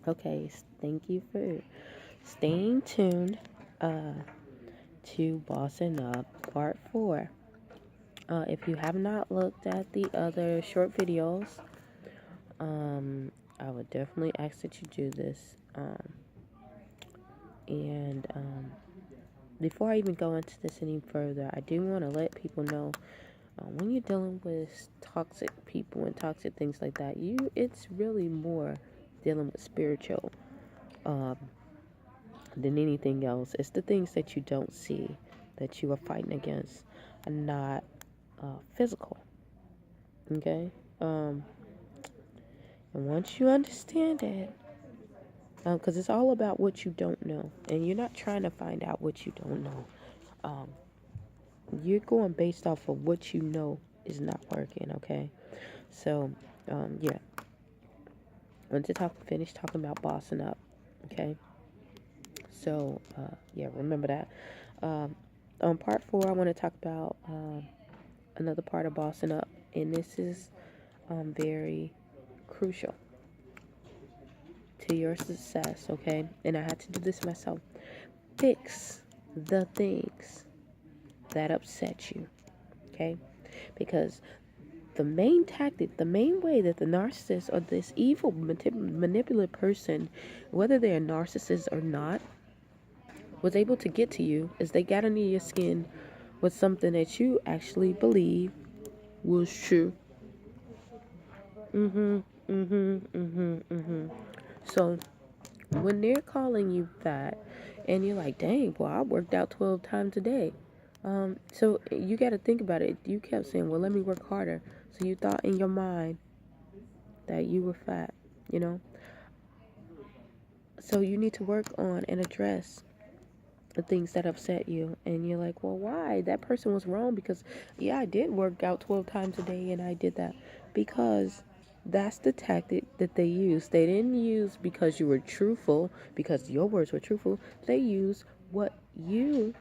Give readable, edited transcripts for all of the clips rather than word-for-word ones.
Okay, thank you for staying tuned uh, to Bossing Up Part 4. If you have not looked at the other short videos, I would definitely ask that you do this. And before I even go into this any further, I do want to let people know when you're dealing with toxic people and toxic things like that, it's really more dealing with spiritual um, than anything else. It's the things that you don't see that you are fighting against, and not physical. Okay, um, and once you understand it, because it's all about what you don't know, and you're not trying to find out what you don't know. Um, you're going based off of what you know is not working. Okay, so yeah, I want to finish talking about bossing up. Okay, so yeah, remember that. Um, on part 4, I want to talk about another part of bossing up, and this is very crucial to your success. Okay, and I had to do this myself. Fix the things that upset you. Okay, because the main tactic, the main way that the narcissist or this evil manipulative person, whether they're a narcissist or not, was able to get to you is they got under your skin with something that you actually believe was true. So when they're calling you fat and you're like, dang, well, I worked out 12 times a day. So you got to think about it. You kept saying, well, let me work harder. So you thought in your mind that you were fat, you know? So you need to work on and address the things that upset you. And you're like, well, why? That person was wrong because, yeah, I did work out 12 times a day and I did that. Because that's the tactic that they used. They didn't use because you were truthful, because your words were truthful. They used what you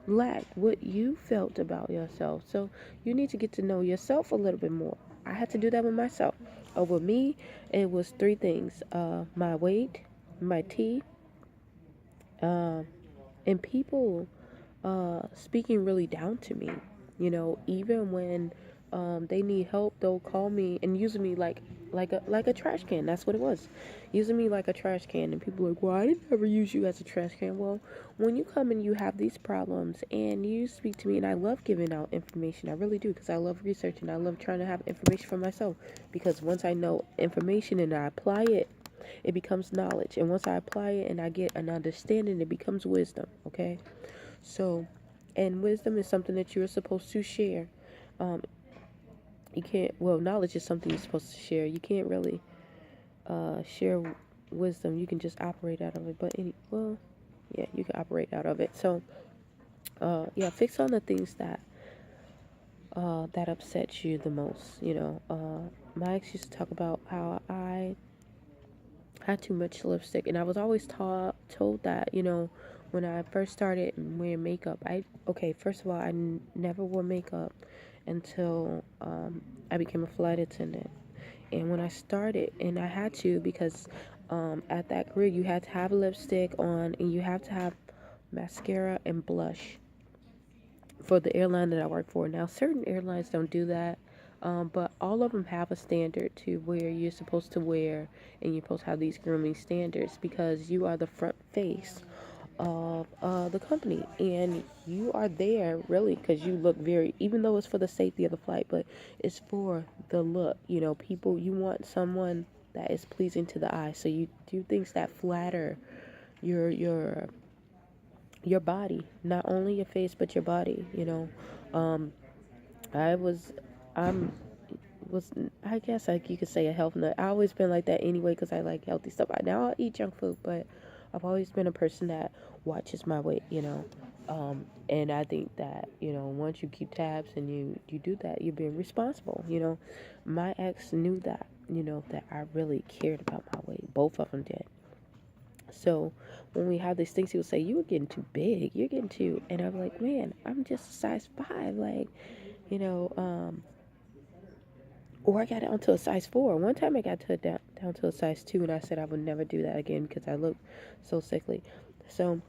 lacked, what you felt about yourself. So you need to get to know yourself a little bit more. I had to do that with myself. With me, it was three things: my weight, my teeth, um, and people speaking really down to me. You know, even when they need help, they'll call me and using me like a trash can. That's what it was, using me like a trash can. And people are like, "Well, I didn't ever use you as a trash can." Well, when you come and you have these problems and you speak to me, and I love giving out information, I really do, because I love researching. I love trying to have information for myself, because once I know information and I apply it, it becomes knowledge. And once I apply it and I get an understanding, it becomes wisdom. Okay. So, and wisdom is something that you're supposed to share. Um, you can't, well, knowledge is something you're supposed to share. You can't really share wisdom. You can just operate out of it. But, well, yeah, you can operate out of it. So, yeah, fix on the things that upset you the most. You know, my ex used to talk about how I had too much lipstick, and I was always told that, when I first started wearing makeup. Okay, first of all, never wore makeup until I became a flight attendant. And when I started, and I had to, because at that career you had to have lipstick on and you have to have mascara and blush for the airline that I work for. Now, certain airlines don't do that, but all of them have a standard to where you're supposed to wear, and you're supposed to have these grooming standards, because you are the front face of the company, and you are there really because you look very, even though it's for the safety of the flight, but it's for the look. People, you want someone that is pleasing to the eye, so you do things that flatter your body, not only your face but your body. um I was I'm was I guess, like, you could say, a health nut. I always been like that anyway because I like healthy stuff. Now I'll eat junk food, but I've always been a person that watches my weight. And I think that, once you keep tabs and you do that, you're being responsible. My ex knew that, that I really cared about my weight. Both of them did. So when we have these things, he would say, "You were getting too big. You're getting too," and I'm like, "Man, I'm just a size 5." Like, you know, um, Or I got down to a size 4. One time I got down to a size 2, and I said I would never do that again because I looked so sickly. So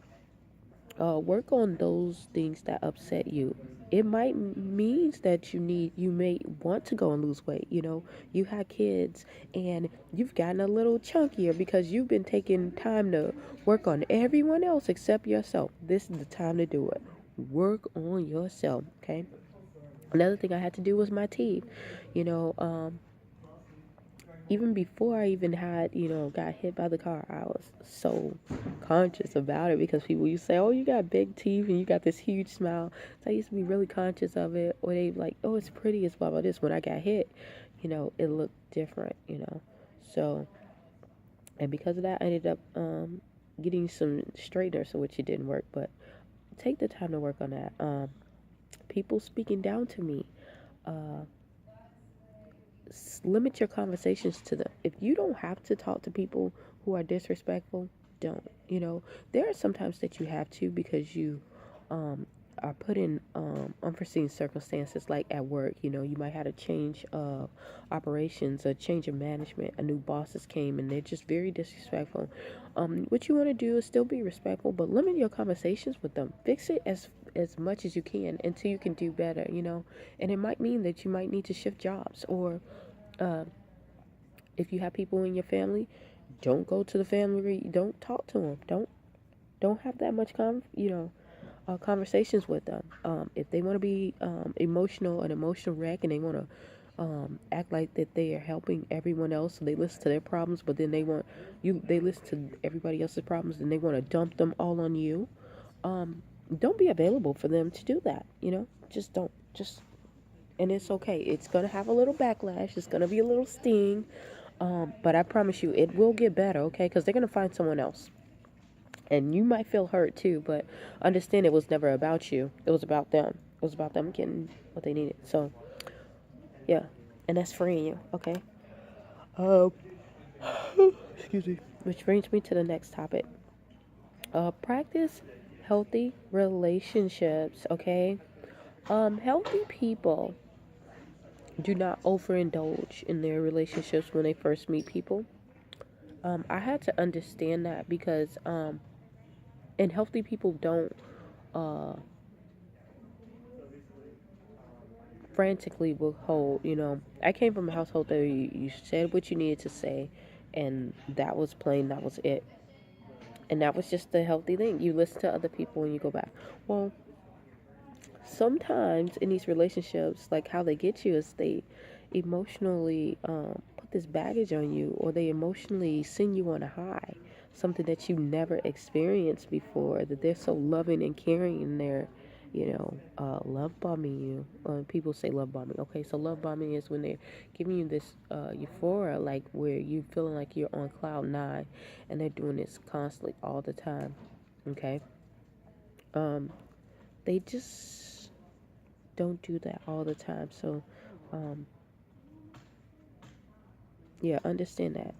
work on those things that upset you. It might means that you may want to go and lose weight. You have kids and you've gotten a little chunkier because you've been taking time to work on everyone else except yourself. This is the time to do it. Work on yourself, okay? Another thing I had to do was my teeth. You know, even before I even had, got hit by the car, I was so conscious about it because people used to say, "Oh, you got big teeth and you got this huge smile." So I used to be really conscious of it. Or they like, "Oh, it's pretty as well." But this, when I got hit, it looked different. So, and because of that, I ended up getting some straighteners, which it didn't work. But take the time to work on that. People speaking down to me. Uh, Limit your conversations to them. If you don't have to talk to people who are disrespectful, don't. There are sometimes that you have to because you um, are put in unforeseen circumstances, like at work. You might have a change of operations, a change of management, a new bosses came and they're just very disrespectful. What you want to do is still be respectful, but limit your conversations with them. Fix it as much as you can until you can do better. And it might mean that you might need to shift jobs, or uh, if you have people in your family, don't go to the family. Don't talk to them. Don't have that much conversations with them. If they want to be an emotional wreck, and they want to act like that they are helping everyone else, so they listen to their problems, but then they listen to everybody else's problems, and they want to dump them all on you. Um, don't be available for them to do that. Just don't. And it's okay. It's gonna have a little backlash. It's gonna be a little sting. But I promise you, it will get better, okay? Because they're going to find someone else. And you might feel hurt too, but understand it was never about you. It was about them. It was about them getting what they needed. So, yeah. And that's freeing you, okay? Um, excuse me. Which brings me to the next topic. Practice healthy relationships, okay? Healthy people do not overindulge in their relationships when they first meet people. I had to understand that because and healthy people don't uh frantically withhold. I came from a household that you said what you needed to say, and that was plain, that was it. And that was just the healthy thing. You listen to other people and you go back. Well, sometimes in these relationships, like how they get you is they emotionally put this baggage on you, or they emotionally send you on a high, something that you never experienced before, that they're so loving and caring in their love bombing you. People say love bombing. Okay, so love bombing is when they're giving you this euphoria, like where you feeling like you're on cloud nine, and they're doing this constantly all the time. Okay. um they just don't do that all the time. So, um, yeah, understand that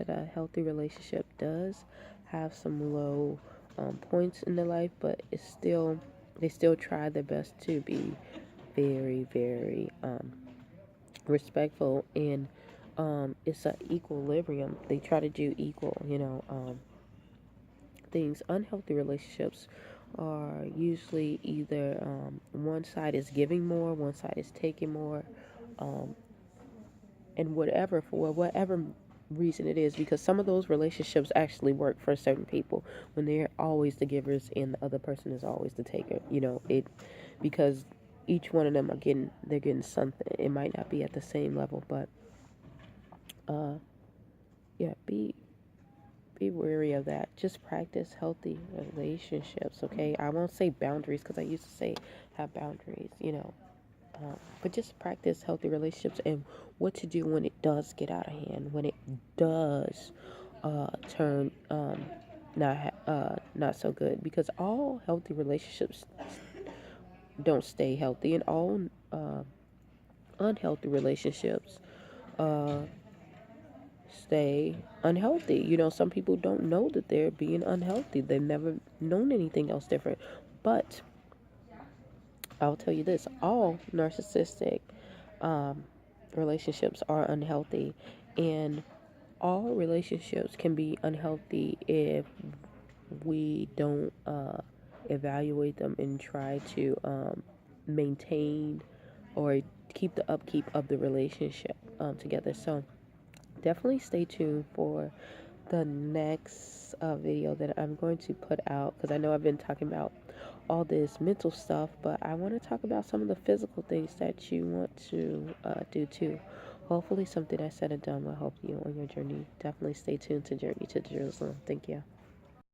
a healthy relationship does have some low points in their life, but they still try their best to be very, very respectful, and it's an equilibrium. They try to do equal, things. Unhealthy relationships are usually either one side is giving more, one side is taking more, um, and for whatever reason it is, because some of those relationships actually work for certain people when they're always the givers and the other person is always the taker. It because each one of them they're getting something. It might not be at the same level, but uh, yeah, be wary of that. Just practice healthy relationships, okay? I won't say boundaries because I used to say have boundaries. But just practice healthy relationships and what to do when it does get out of hand, when it does turn not so good. Because all healthy relationships don't stay healthy, and all unhealthy relationships uh, stay unhealthy. Some people don't know that they're being unhealthy. They've never known anything else different. But I'll tell you this: all narcissistic um, relationships are unhealthy, and all relationships can be unhealthy if we don't evaluate them and try to maintain or keep the upkeep of the relationship together. So definitely stay tuned for the next video that I'm going to put out, because I know I've been talking about all this mental stuff, but I want to talk about some of the physical things that you want to do too. Hopefully something I said and done will help you on your journey. Definitely stay tuned to Journey to Jerusalem. Thank you.